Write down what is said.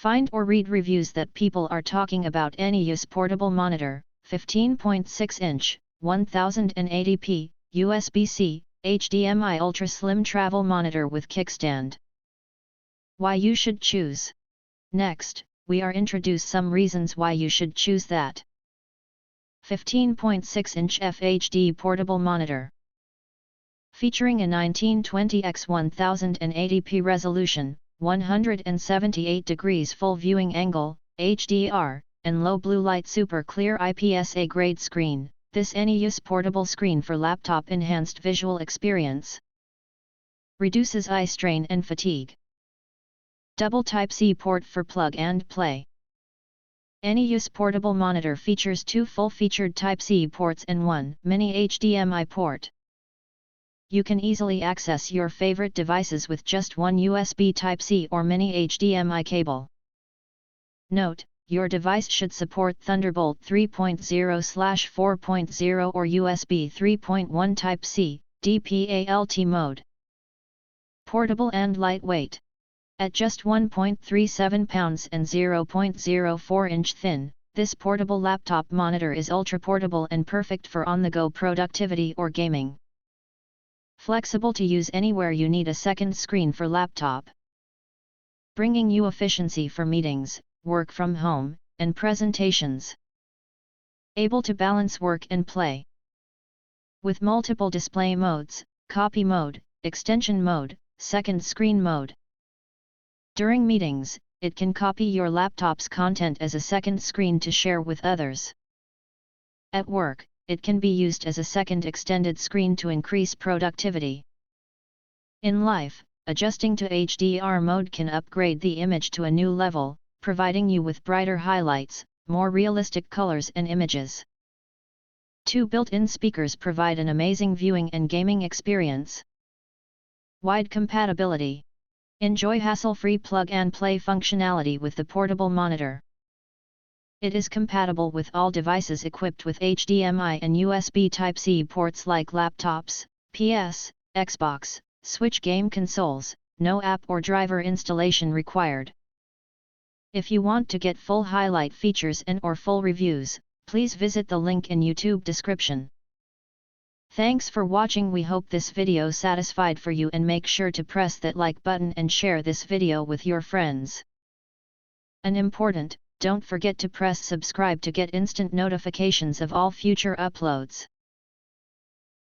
Find or read reviews that people are talking about Anyuse Portable Monitor, 15.6-inch, 1080p, USB-C, HDMI Ultra Slim Travel Monitor with Kickstand. Why you should choose. Next, we are introduce some reasons why you should choose that. 15.6-inch FHD Portable Monitor. Featuring a 1920x 1080p resolution, 178 degrees full viewing angle, HDR, and low blue light super clear IPS grade screen, this Anyuse portable screen for laptop enhanced visual experience. Reduces eye strain and fatigue. Double Type-C port for plug and play. Anyuse portable monitor features 2 full-featured Type-C ports and 1 mini HDMI port. You can easily access your favorite devices with just one USB Type-C or mini HDMI cable. Note, your device should support Thunderbolt 3.0/4.0 or USB 3.1 Type-C, DPALT mode. Portable and lightweight. At just 1.37 pounds and 0.04 inch thin, this portable laptop monitor is ultra-portable and perfect for on-the-go productivity or gaming. Flexible to use anywhere you need a second screen for laptop. Bringing you efficiency for meetings, work from home, and presentations. Able to balance work and play. With multiple display modes, copy mode, extension mode, second screen mode. During meetings, it can copy your laptop's content as a second screen to share with others. At work, it can be used as a second extended screen to increase productivity. In life, adjusting to HDR mode can upgrade the image to a new level, providing you with brighter highlights, more realistic colors and images. 2 built-in speakers provide an amazing viewing and gaming experience. Wide compatibility. Enjoy hassle-free plug-and-play functionality with the portable monitor. It is compatible with all devices equipped with HDMI and USB Type-C ports like laptops, PS, Xbox, Switch game consoles, no app or driver installation required. If you want to get full highlight features and/or full reviews, please visit the link in YouTube description. Thanks for watching. We hope this video satisfied for you, and make sure to press that like button and share this video with your friends. And important, don't forget to press subscribe to get instant notifications of all future uploads.